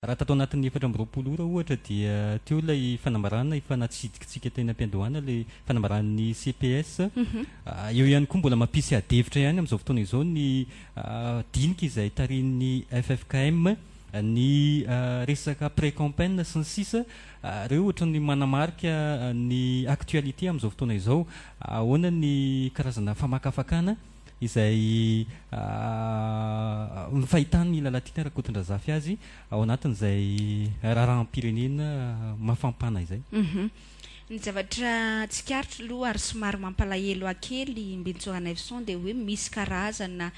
raha tato anatin'ny 4 ora ohatra dia teo ilay fanambarana efa natsidikitsika teny am-piandohana ilay fanambaran'ny CPS eo ihany koa mbola mampisy adevitra ihany amin'izao fotoana izao ny dinika izay tarian'ny FFKM ny resaka pré-campagne sy ny sisa reo ohatra ny manamarika ny actualité amin'izao fotoana izao ahoana ny karazana famakafakana izay ny fahitany lalatiana rakoton-drazafy azy ao anatin'izay raharam-pirenena mafampana izay ny zavatra tsikaritry aloha ary somary mampalahelo akely Mbintsora Neveson dia hoe misy karazana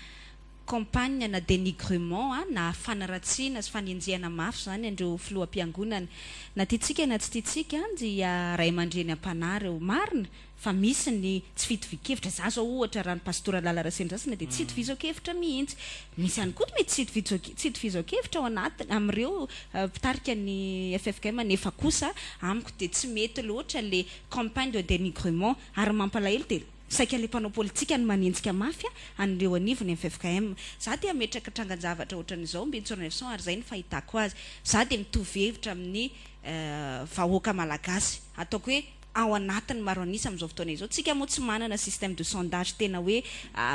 campagne na dénigrement na fanaratsiana sy fanenjehana mafy zany andreo filoham-piangonana na tiatsika na tsy tiatsika dia ray aman-dreny am-panareo marina fa misy ny tsy fitovizan-kevitra za zao ohatra raha ny pastora Lalarasendrazana dia tsy hitovizan-kevitra mihitsy misy ihany koa mety tsy hitovizan-kevitra ao anatiny amin'ireo mpitarika ny FFKM nefa kosa amiko dia tsy mety loatra le campagne de dénigrement ary mampalahelo dia saika le mpanao politika ny manenjika mafia an'ireo anivony FFKM za dia ametraka trangan-javatra ohatran'izao Mbintsora Neveson ary zay ny fahitako azy za dia mitovy hevitra amin'ny vahoaka malagasy ataoko hoe ao anatiny maro anisa amin'izao fotoana izao tsika moa tsy manana système de sondage tena hoe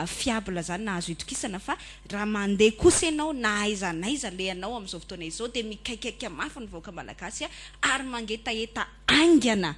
fiable zany na azo itokisana fa raha mandeha kosa ianao na aiza naiza le anao amin'izao fotoana izao dia mikaikaika mafy ny vahoaka malagasy ary mangetaeta aingana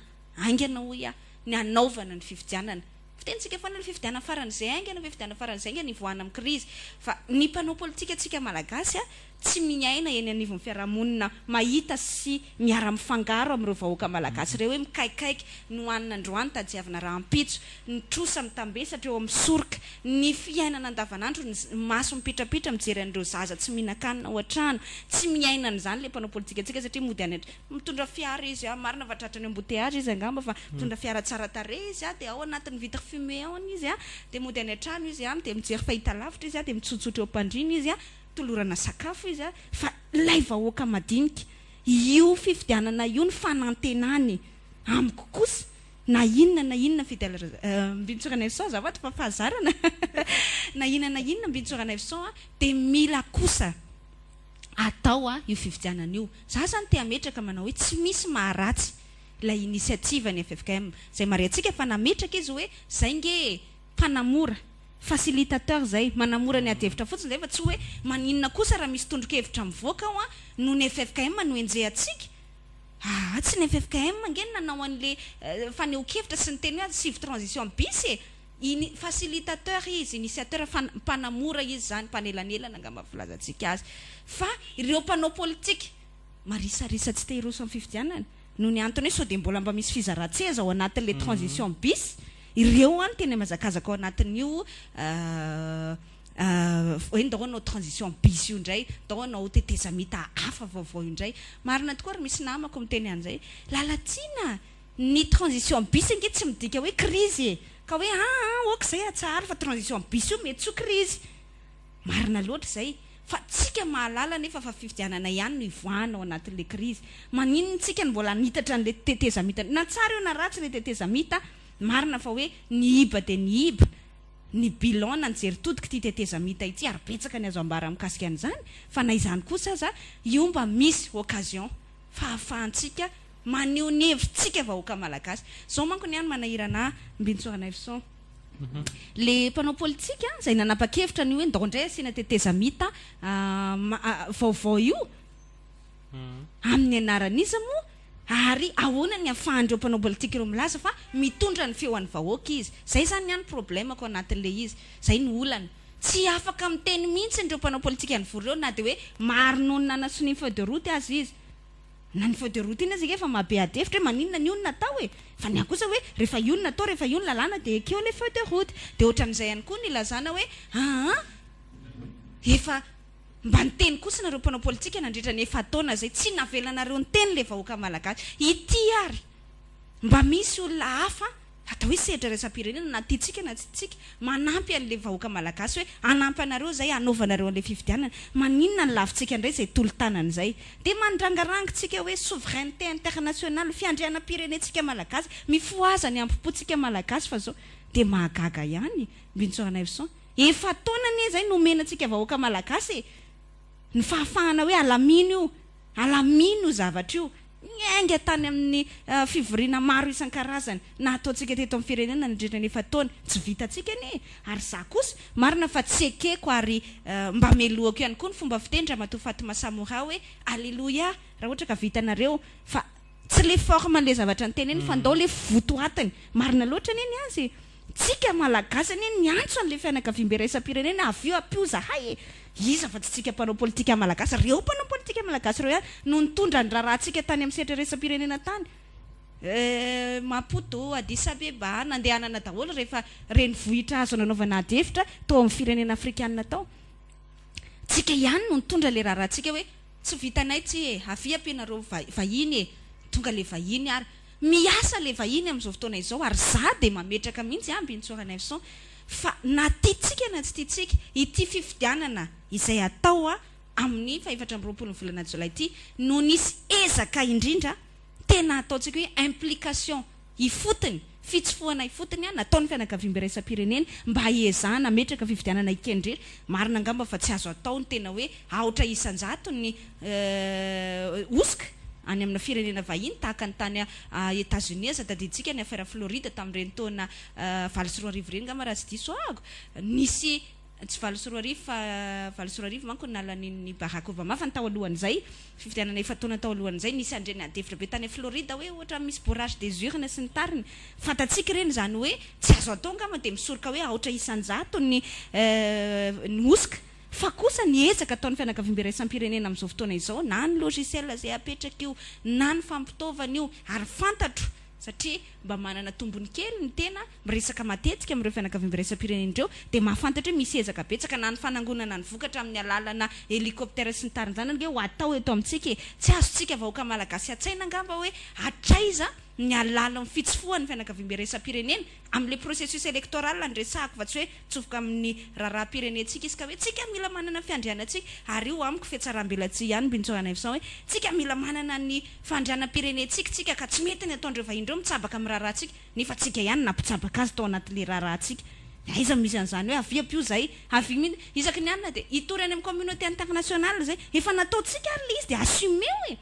hoy ny anaovana ny fifidianana fitentsika foana ny fifidianana faran'izay aingana fifidianana faran'izay aingana ivoahana amin'ny crise fa ny mpanao politika tsika malagasy tsy miaina eny anivon'ny fiarahamonina mahita sy miara-mifangaro amin'ireo vahoaka malagasy ireo hoe mikaikaiky no anina androany tadiavina raha ampitso ny trosa mitambesatra eo amin'ny soroka ny fiainana andavanandro ny maso mipitrapitra mijery an'ireo zaza tsy mihinan-kanina ao an-trano tsy miaina an'izany le mpanao politika tsika satria mody any mitondra fiara izy marina vatratrany embouteillage izy angamba fa mitondra fiara tsara tarehy izy dia ao anatin'ny vitre fumée ao izy dia mody any an-trano izy dia mijery fahita lavitra izy dia mitsotsotra eo am-pandriana izy tolorana sakafo izy fa lay vahoaka madinika io fifidianana io ny fanantenany amiko kosa na inona Mbintsora Neveson zavatra fa fahazarana na inona Mbintsora Neveson dia mila kosa atao io fifidianana io za zany te ametraka manao hoe tsy misy maharatsy ilay initiative ny FFKM zay mariantsika fa nametraka izy hoe zay nge mpanamora facilitateur zay manamora ny adevitra fotsiny zay fa tsy hoe maninona kosa raha misy tondrokevitra mivoaka ao no ny FFKM no enjehantsika tsy ny FFKM ngeny nanao an'le faneho-kevitra sy ny teny hoe sivy transition bis facilitateur izy initiateur mpanamora izy zany mpanelanelana angamba filazantsika azy fa ireo mpanao politika marisarisa tsy te hiroso amin'ny fifidianana no ny antony hoe sao dia mbola mba misy fizaratseza ao anatin'le transition bis ireo any tena mazakazaka ao anatin'io hoe ndao anao transition bis io indray ndao anao tetezamita hafa vaovao io indray marina tokoa ary misy namako miteny an'izay lalatina ny transition bis nge tsy midika hoe crise ka hoe ok zay atsara fa transition bis io mety tsy ho crise marina loatra zay fa tsika mahalala nefa fa fifidianana ihany no ivoahana ao anatin'le crise maninona tsika ny mbola nitatra n'le tetezamita na tsara io na ratsy le tetezamita marina fa hoe ny iba dia ny iba ny bilan nanjery todika ty tetezamita ity ary betsaka ny azo ambara mikasika an'izany fa na izany kosa aza io mba misy occasion fa ahafahantsika maneho ny hevitritsika vahoaka malagasy zao manko ny any manahirana Mbintsora Neveson le mpanao politika zay nanapa-kevitra ny hoe ndao indray asiana tetezamita vaovao io amin'ny anaran'iza moa ary ahoana ny afahandreo mpanao politika ireo milaza fa mitondra ny feoan'ny vahoaka izy zay zany ny any problemako anatin'le izy zay ny olana tsy afaka miteny mihitsy ndreo mpanao politika ny vory reo na dia hoe marinonona naso ny feuille de route azy izy na ny feuille de route iny azy efa mahabe adevitra hoe maninona ny io natao fa ny akosa hoe rehefa io natao rehefa io lalàna dia ekeo le feuille de route dia ohatran'izay ihany koa ny lazana hoe efa mba niteny kosa nareo mpanao politika nandritra ny efa taona zay tsy navelanareo ny teny le vahoaka malagasy ity ary mba misy olona hafa atao hoe sedra resam-pirenena na tiatsika na tsy tiatsika manampy an'le vahoaka malagasy hoe anampy anareo zay anaovanareo an'le fifidianana maninona ny lavitsika indray zay tolo-tanana zay dia mandrangarangitsika hoe souveraineté internationale fiandrianam-pirenetsika malagasy mifoaza ny ampipotsika malagasy fa zao dia mahagaga ihany Mbintsora Neveson efa taona ne zay nomenantsika vahoaka malagasy ny fahafahana hoe alamina io alamino zavatra io ngenga tany amin'ny fivoriana maro isan-karazany na ataontsika teto amin'ny firenena nandritra ny efa taona tsy vitantsika anie ary za kosa marina fa tsy ekeko ary mba melohako ihany koa ny fomba fitendra matoa Fatima Samora hoe alleluia raha ohatra ka vitanareo fa tsy le forme le zavatra ny teneny fa ndao le votoatiny marina loatra neny azy tsika malagasy anie niantso an'le fianakaviam-be raisam-pirenena avy eo ampio zahay iza fa tsy tsika mpanao politika malagasy reo mpanao politika malagasy reo ihany no nitondra ny rahantsika tany amin'ny setra raisam-pirenena tany Maputo, Addis Abeba nandehanana daholo rehefa renivohitra azo nanaovana adefitra tao amin'ny firenena afrikanina tao tsika ihany no nitondra le rahantsika hoe tsy vitanay tsy avy ampianareo vahiny tonga le vahiny ary miasa le vahiny amin'izao fotoana izao ary za dia mametraka mihitsy amby nitsorana Evson fa na tiatsika na tsy tiatsika ity fifidianana izay atao amin'ny 4 volana Jolay ity no nisy ezaka indrindra tena ataontsika hoe implication ifotony fitsofoana ifotony nataon'ny fianakaviam-be raisam-pirenena mba hiezahana metraka fifidianana ikendrery marina angamba fa tsy azo atao ny tena hoe aotra isan-jato ny osika any amina firenena vahiny tahaka ny tany États-Unis tadiditsika ny affaire Floride tamin'ireny taona 24 reny ngamba raha tsy diso ago nisy tsy 24 manko nalan'ny Barack Obama fa ny tao alohan'izay fifidianana efa taona tao alohan'izay nisy andreny adefitra be tany Floride hoe ohatra misy bourrage des urnes sy ny tariny fantatsika reny zany hoe tsy azo atao ngamba dia misoroka hoe aotra isan-jato ny osika fa kosa niezaka ataon'ny fianakaviam-be raisam-pirenena amin'izao fotoana izao na ny logiciel izay apetraka io na ny fampitaovana io ary fantatro satria mba manana tombony kely ny tena miresaka matetika amin'ireo fianakaviam-be raisam-pirenena ireo dia mahafantatra hoe misy ezaka betsaka na ny fanangonana ny vokatra amin'ny alalana helikoptera sy ny tariny zany hoe ho atao eto amintsika tsy azotsika vahoaka malagasy atsaina angamba hoe hatraiza ny alala amin'ny fitsofoan'ny fianakaviam-be raisam-pirenena amin'le processus électoral andresahako fa tsy hoe tsofoka amin'ny raharam-pirenentsika izy ka hoe tsika mila manana fiandrianantsika ary io amiko fiatsaram-belatsy ihany Bintsogana Evson hoe tsika mila manana ny fandrianam-pirenentsika tsika ka tsy mety ny ataondreo vahindreo mitsabaka amin'ny raharantsika nefa tsika ihany nampitsabaka azy tao anatin'le raharantsika aiza misy an'izany hoe avy apio zay avy mihitsy isaky ny anina dia hitory any amin'ny communauté internationale zay efa nataontsika ary le izy dia assume hoe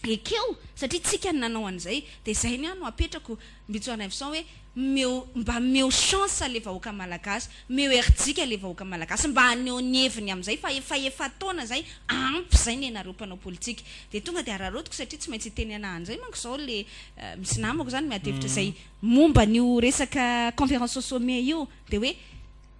ekeo satria tsika ny nanao an'izay dia zay ny ano apetrako Bintsogana Evson hoe mba meo chance le vahoaka malagasy meo heritsika le vahoaka malagasy mba haneo ny heviny amin'izay fa efa taona zay ampy zay ny anareo mpanao politika dia tonga dia ararotiko satria tsy maintsy hiteny ana an'izay manko zao le misy namako zany miadevitra zay momba n'io resaka conférence au sommet io dia hoe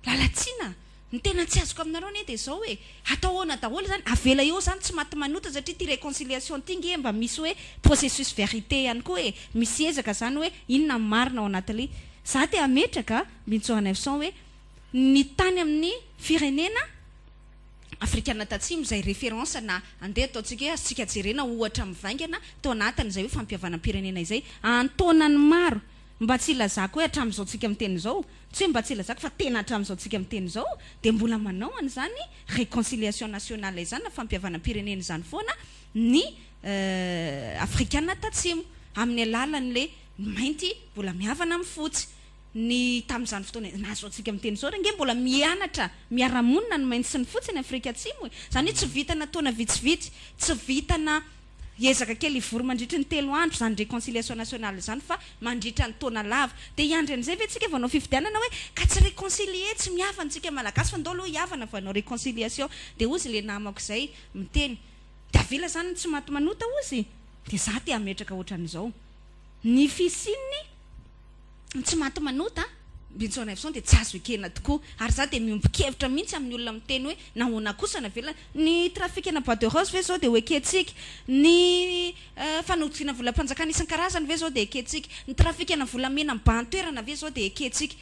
lalatsiana ny tena tsy azoko aminareo anie dia zao hoe atao ahoana daholo zany avela eo zany tsy maty manota satria ty réconciliation ty nge mba misy hoe processus vérité ihany koa hoe misy ezaka zany hoe inona marina ao anatin'le za te ametraka Bintsogana Evson hoe ny tany amin'ny firenena afrikana tatsimo izay référence na andeha ataontsika hoe azontsika jerena ohatra mivaingana tao anatin'izay hoe fampihavanam-pirenena izay antonany maro mba tsy ilazako hoe hatramin'izao tsika miteny zao tsy hoe mba tsy ilazako fa tena hatramin'izao tsika miteny zao dia mbola manao an'izany réconciliation nationale izany na fampihavanam-pirenena izany foana ny afrikana tatsimo amin'ny alalan'le mainty mbola mihavana amin'ny fotsy ny tamin'izany fotoana na zao tsika miteny zao nge mbola mianatra miara-monina ny mainty sy ny fotsy ny Afrika Atsimo zany hoe tsy vitana taona vitsivitsy tsy vitana ezaka kely ivory mandritra ny 3 andro zany réconciliation nationale zany fa mandritra ny taona lava dia iandry an'izay ve tsika vanao fifidianana hoe ka tsy réconcilie tsy mihavantsika malagasy fa ndao aloha hiavana vanao réconciliation dia ozy le namako izay miteny dia avela zany tsy maty manota ozy dia za te ametraka ohatran'izao ny fisininy tsy maty manota Bintsogana Evson dia tsy azo ekena tokoa ary za dia miombon-kevitra mihitsy amin'ny olona miteny hoe nahoana kosa na velona ny trafikana bois de rose ve zao dia ho ekentsika ny fanodikina volam-panjakana isan-karazany ve zao dia ekentsika ny trafikana volamena mibahan-toerana ve zao dia ekentsika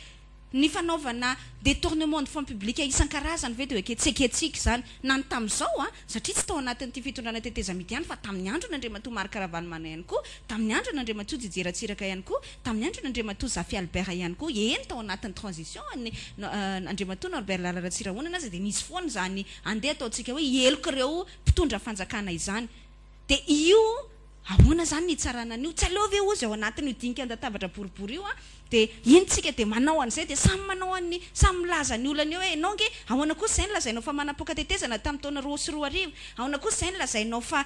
ny fanaovana détournement de fonds publics isan-karazany ve dia eketsika zany na ny tamin'izao satria tsy tao anatin'ity fitondrana teteza mity ihany fa tamin'ny andro n'Andriamatoa Marc Ravalomanana ihany koa tamin'ny andro n'Andriamatoa Jijeratsiraka ihany koa tamin'ny andro n'Andriamatoa Zafy Albert ihany koa eny tao anatin'ny transition Andriamatoa Norbert Lalaratsyrahoana azy dia nisy foana zany andeha ataontsika hoe heloko ireo mpitondra fanjakana izany dia io ahoana zany ny tsarana an'io tsy aleo ve ozy ao anatiny io dinika andatabatra boribory io dia intsika dia manao an'izay dia samy manao an'ny samy milaza ny olana eo hoe ianao nge ahoana kosa izay ny lazainao fa manam-poka tetezana tamin'ny taona 2024 ahoana kosa izay ny lazainao fa